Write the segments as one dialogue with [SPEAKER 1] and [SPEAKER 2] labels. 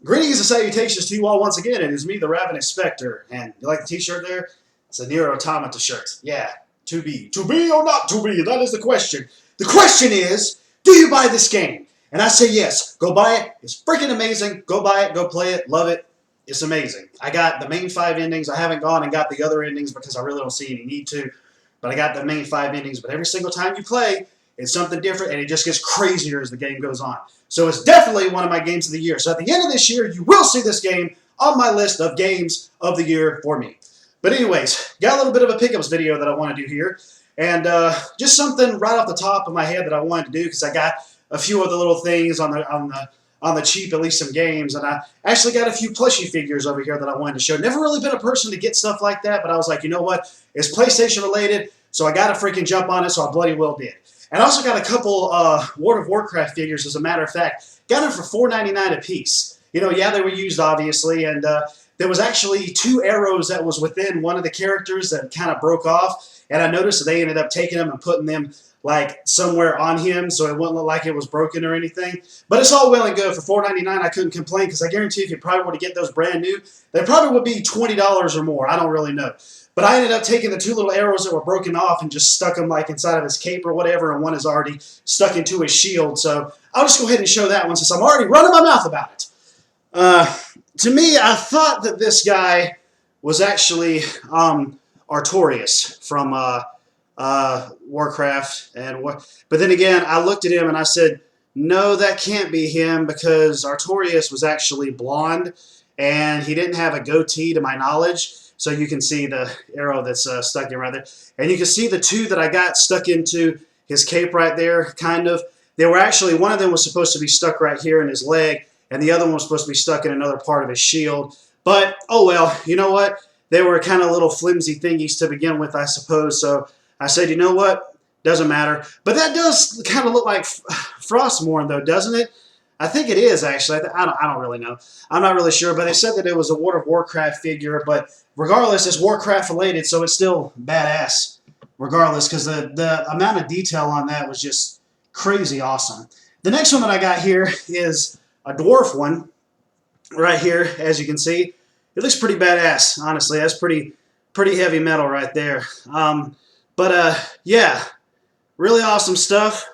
[SPEAKER 1] Greetings and salutations to you all once again. It is me, the Ravenous Spectre. And you like the t-shirt there? It's a Nier Automata shirt. Yeah, to be. To be or not to be? That is the question. The question is, do you buy this game? And I say yes. Go buy it. It's freaking amazing. Go buy it. Go play it. Love it. It's amazing. I got the main 5 endings. I haven't gone and got the other endings because I really don't see any need to. But I got the main 5 endings. But every single time you play, it's something different, and it just gets crazier as the game goes on. So it's definitely one of my games of the year. So at the end of this year, you will see this game on my list of games of the year for me. But anyways, got a little bit of a pickups video that I want to do here. And just something right off the top of my head that I wanted to do because I got a few other little things on the cheap, at least some games. And I actually got a few plushie figures over here that I wanted to show. Never really been a person to get stuff like that, but I was like, you know what? It's PlayStation related, so I got to freaking jump on it, so I bloody well did. And I also got a couple World of Warcraft figures, as a matter of fact. Got them for $4.99 a piece. You know, yeah, they were used, obviously, and there was actually 2 arrows that was within one of the characters that kind of broke off, and I noticed that they ended up taking them and putting them, like, somewhere on him, so it wouldn't look like it was broken or anything. But it's all well and good. For $4.99, I couldn't complain, because I guarantee if you probably were to get those brand new, they probably would be $20 or more. I don't really know. But I ended up taking the 2 little arrows that were broken off and just stuck them like inside of his cape or whatever, and one is already stuck into his shield. So I'll just go ahead and show that one since I'm already running my mouth about it. To me, I thought that this guy was actually Artorias from Warcraft. But then again, I looked at him and I said, no, that can't be him because Artorias was actually blonde and he didn't have a goatee to my knowledge. So you can see the arrow that's stuck in right there. And you can see the 2 that I got stuck into his cape right there, kind of. They were actually, one of them was supposed to be stuck right here in his leg, and the other one was supposed to be stuck in another part of his shield. But, oh well, you know what? They were kind of little flimsy thingies to begin with, I suppose. So I said, you know what? Doesn't matter. But that does kind of look like Frostmourne, though, doesn't it? I think it is, actually. I don't really know. I'm not really sure, but they said that it was a World of Warcraft figure, but regardless, it's Warcraft related, so it's still badass regardless, because the amount of detail on that was just crazy awesome. The next one that I got here is a dwarf one right here, as you can see. It looks pretty badass, honestly. That's pretty heavy metal right there. Yeah, really awesome stuff.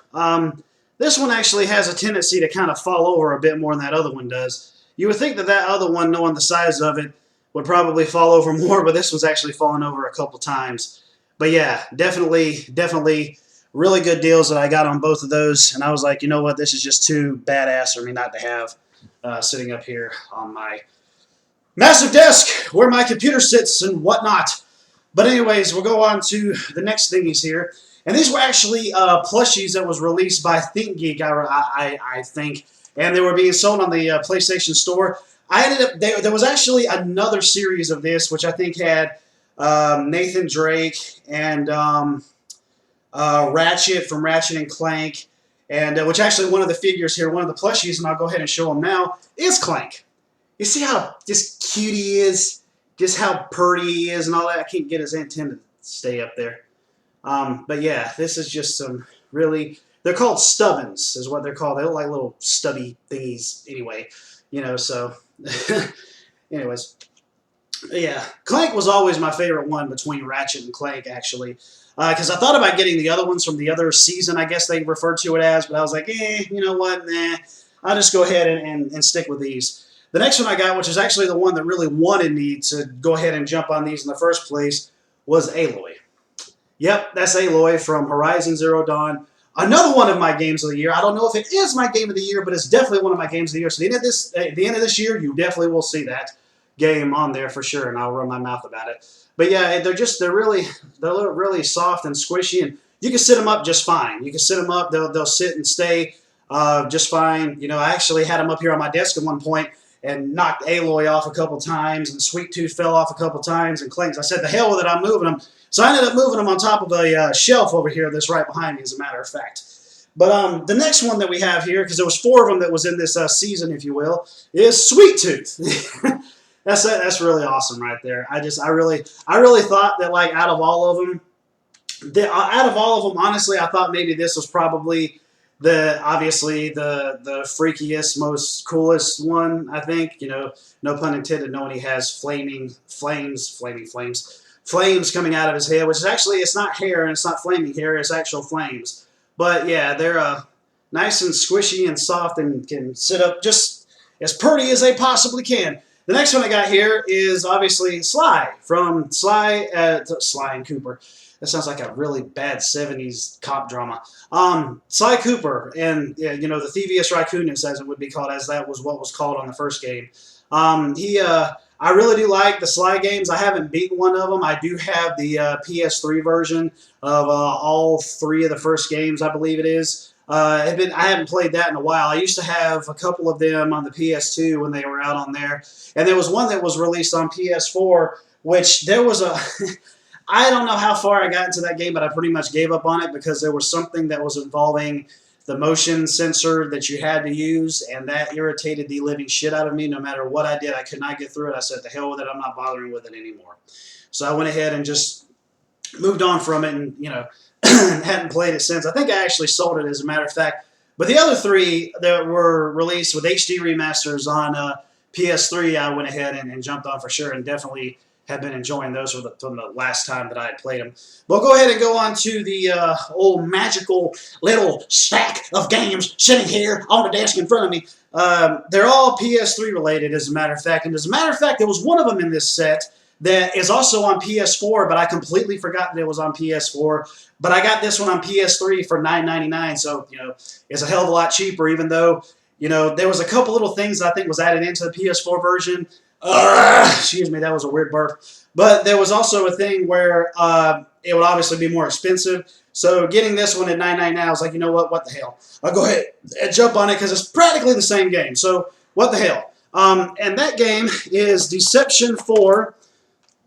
[SPEAKER 1] This one actually has a tendency to kind of fall over a bit more than that other one does. You would think that that other one, knowing the size of it, would probably fall over more, but this one's actually fallen over a couple times. But yeah, definitely really good deals that I got on both of those. And I was like, you know what, this is just too badass for me not to have sitting up here on my massive desk where my computer sits and whatnot. But anyways, we'll go on to the next thingies here. And these were actually plushies that was released by ThinkGeek, I think, and they were being sold on the PlayStation Store. I ended up there was actually another series of this, which I think had Nathan Drake and Ratchet from Ratchet and Clank, and which actually one of the figures here, one of the plushies, and I'll go ahead and show them now, is Clank. You see how just cute he is, just how purty he is, and all that. I can't get his antenna to stay up there. But yeah, this is just some really, they're called stubbins is what they're called. They look like little stubby thingies anyway, you know, so anyways. Yeah, Clank was always my favorite one between Ratchet and Clank, actually, because I thought about getting the other ones from the other season, I guess they referred to it as, but I was like, you know what, nah, I'll just go ahead and stick with these. The next one I got, which is actually the one that really wanted me to go ahead and jump on these in the first place, was Aloy. Yep, that's Aloy from Horizon Zero Dawn. Another one of my games of the year. I don't know if it is my game of the year, but it's definitely one of my games of the year. So at the end of this year, you definitely will see that game on there for sure, and I'll run my mouth about it. But yeah, they're really soft and squishy, and you can sit them up just fine. You can sit them up; they'll sit and stay just fine. You know, I actually had them up here on my desk at one point and knocked Aloy off a couple times, and Sweet Tooth fell off a couple times, and Clank. I said, "The hell with it! I'm moving them." So I ended up moving them on top of a shelf over here that's right behind me, as a matter of fact. But the next one that we have here, because there was 4 of them that was in this season, if you will, is Sweet Tooth. That's really awesome right there. I really thought that, like, out of all of them, honestly, I thought maybe this was probably Obviously the freakiest, most coolest one, I think. No pun intended, knowing he has flames coming out of his head, which is actually, it's not hair and it's not flaming hair, it's actual flames. But yeah, they're nice and squishy and soft and can sit up just as pretty as they possibly can. The next one I got here is obviously Sly from Sly and Cooper. That sounds like a really bad 70s cop drama. Sly Cooper and the Thievius Raccoonus, as it would be called, as that was what was called on the first game. I really do like the Sly games. I haven't beaten one of them. I do have the PS3 version of all three of the first games, I believe it is. I haven't played that in a while. I used to have a couple of them on the PS2 when they were out on there. And there was one that was released on PS4, which there was a... I don't know how far I got into that game, but I pretty much gave up on it because there was something that was involving the motion sensor that you had to use, and that irritated the living shit out of me. No matter what I did, I could not get through it. I said, the hell with it, I'm not bothering with it anymore. So I went ahead and just moved on from it and, hadn't played it since. I think I actually sold it, as a matter of fact. But the other three that were released with HD remasters on PS3, I went ahead and jumped on for sure, and definitely have been enjoying those from the last time that I had played them. We'll go ahead and go on to the old magical little stack of games sitting here on the desk in front of me. They're all PS3 related, as a matter of fact. And as a matter of fact, there was one of them in this set that is also on PS4, but I completely forgot that it was on PS4. But I got this one on PS3 for $9.99, so it's a hell of a lot cheaper, even though there was a couple little things that I think was added into the PS4 version. Excuse me, that was a weird burp. But there was also a thing where it would obviously be more expensive. So getting this one at $9.99, I was like, you know what the hell? I'll go ahead and jump on it because it's practically the same game. So what the hell? And that game is Deception 4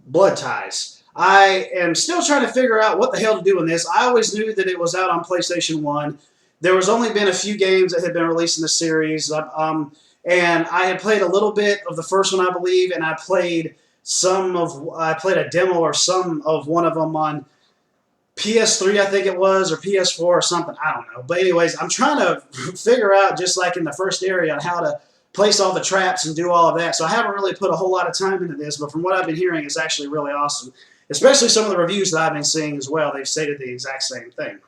[SPEAKER 1] Blood Ties. I am still trying to figure out what the hell to do in this. I always knew that it was out on PlayStation 1. There was only been a few games that had been released in the series. And I had played a little bit of the first one, I believe, and I played a demo or some of one of them on PS3, I think it was, or PS4 or something. I don't know. But anyways, I'm trying to figure out, just like in the first area, on how to place all the traps and do all of that. So I haven't really put a whole lot of time into this, but from what I've been hearing, it's actually really awesome. Especially some of the reviews that I've been seeing as well. They've stated the exact same thing.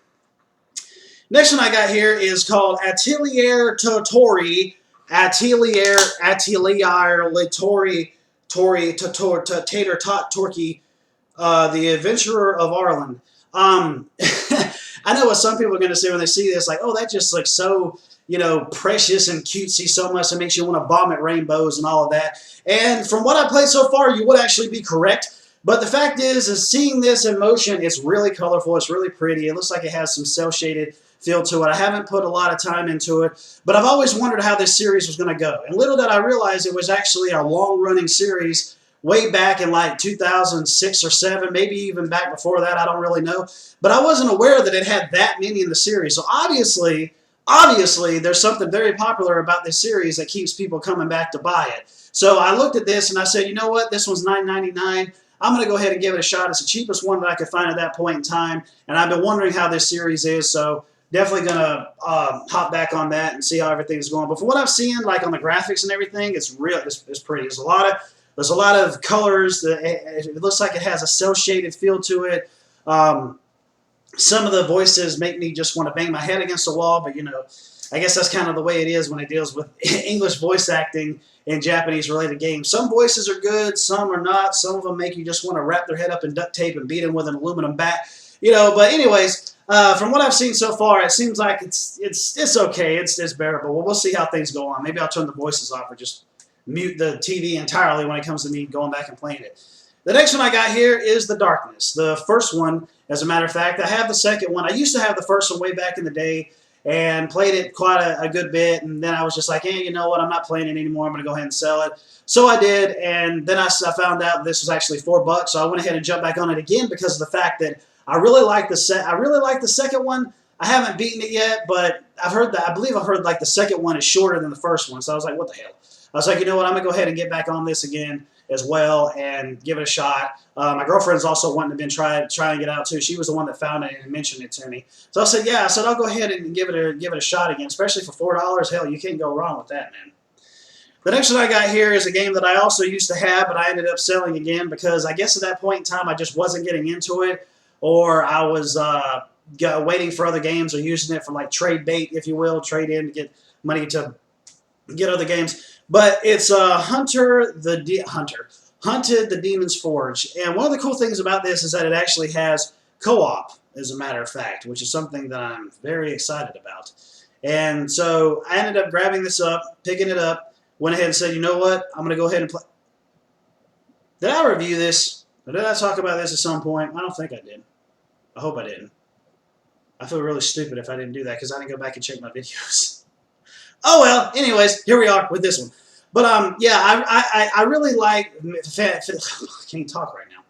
[SPEAKER 1] Next one I got here is called Atelier Totori. Atelier Litori Tater Tot Torquay, the Adventurer of Arlen. I know what some people are going to say when they see this, like, oh, that just looks so, precious and cutesy so much it makes you want to vomit rainbows and all of that. And from what I played so far, you would actually be correct. But the fact is seeing this in motion, it's really colorful, it's really pretty. It looks like it has some cel-shaded feel to it. I haven't put a lot of time into it, but I've always wondered how this series was going to go. And little did I realize it was actually a long-running series way back in like 2006 or 7, maybe even back before that, I don't really know. But I wasn't aware that it had that many in the series. So obviously, there's something very popular about this series that keeps people coming back to buy it. So I looked at this and I said, you know what, this one's $9.99. I'm going to go ahead and give it a shot. It's the cheapest one that I could find at that point in time, and I've been wondering how this series is, so definitely going to hop back on that and see how everything's going. But from what I've seen, like on the graphics and everything, it's pretty. There's a lot of colors. It looks like it has a cel-shaded feel to it. Some of the voices make me just want to bang my head against the wall, but I guess that's kind of the way it is when it deals with English voice acting in Japanese-related games. Some voices are good, some are not. Some of them make you just want to wrap their head up in duct tape and beat them with an aluminum bat. But anyways, from what I've seen so far, it seems like it's okay. It's bearable. Well, we'll see how things go on. Maybe I'll turn the voices off or just mute the TV entirely when it comes to me going back and playing it. The next one I got here is The Darkness. The first one, as a matter of fact. I have the second one. I used to have the first one way back in the day and played it quite a good bit, and then I was just like, hey, you know what, I'm not playing it anymore, I'm going to go ahead and sell it. So I did, and then I found out this was actually $4, so I went ahead and jumped back on it again because of the fact that I really like the second one. I haven't beaten it yet, but I believe I've heard like the second one is shorter than the first one, so I was like, what the hell? I was like, you know what, I'm going to go ahead and get back on this again as well and give it a shot. My girlfriend's also wanting to try and get out too. She was the one that found it and mentioned it to me. So I said, yeah. I said I'll go ahead and give it a shot again, especially for $4. Hell, you can't go wrong with that, man. The next one I got here is a game that I also used to have, but I ended up selling again because I guess at that point in time I just wasn't getting into it, or I was waiting for other games or using it for like trade bait, if you will, trade in to get money to get other games. But it's Hunted the Demon's Forge. And one of the cool things about this is that it actually has co-op, as a matter of fact, which is something that I'm very excited about. And so I ended up grabbing this up, picking it up, went ahead and said, you know what, I'm going to go ahead and play. Did I review this? Or did I talk about this at some point? I don't think I did. I hope I didn't. I feel really stupid if I didn't do that because I didn't go back and check my videos. Oh well, anyways, here we are with this one. But yeah, I really like, I can't talk right now.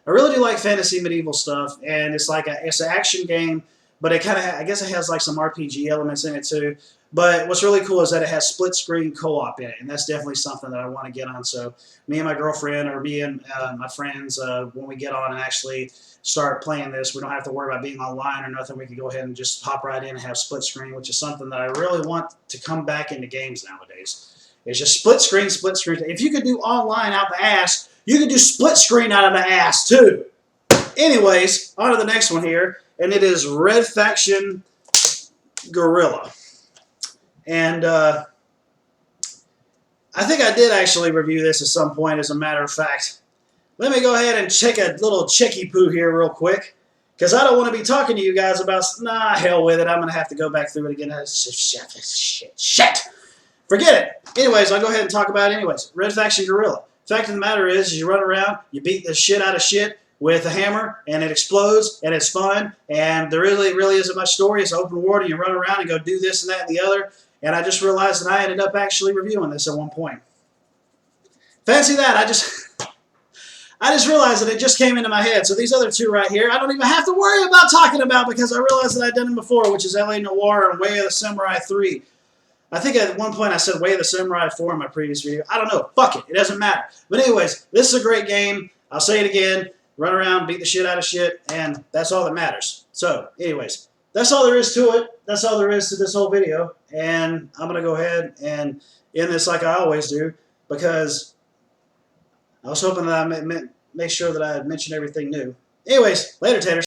[SPEAKER 1] I really do like fantasy medieval stuff, and it's like it's an action game, but it kind of, I guess it has like some RPG elements in it too. But what's really cool is that it has split screen co-op in it, and that's definitely something that I want to get on. So me and my girlfriend, or me and my friends, when we get on and actually start playing this, we don't have to worry about being online or nothing. We can go ahead and just hop right in and have split screen, which is something that I really want to come back into games nowadays. It's just split screen. If you could do online out the ass, you could do split screen out of the ass too. Anyways, on to the next one here, and it is Red Faction Guerrilla. And I think I did actually review this at some point, as a matter of fact. Let me go ahead and check a little checky poo here real quick, because I don't want to be talking to you guys about, nah, hell with it. I'm going to have to go back through it again. Shit. Forget it. Anyways, I'll go ahead and talk about it anyways. Red Faction Guerrilla. Fact of the matter is you run around, you beat the shit out of shit with a hammer, and it explodes, and it's fun, and there really isn't much story. It's open world, and you run around and go do this and that and the other. And I just realized that I ended up actually reviewing this at one point. Fancy that. I just realized that it just came into my head. So these other two right here, I don't even have to worry about talking about because I realized that I'd done them before, which is L.A. Noire and Way of the Samurai 3. I think at one point I said Way of the Samurai 4 in my previous video. I don't know. Fuck it. It doesn't matter. But anyways, this is a great game. I'll say it again. Run around, beat the shit out of shit, and that's all that matters. So, anyways. That's all there is to it. That's all there is to this whole video. And I'm going to go ahead and end this like I always do, because I was hoping that I make sure that I mentioned everything new. Anyways, later, taters.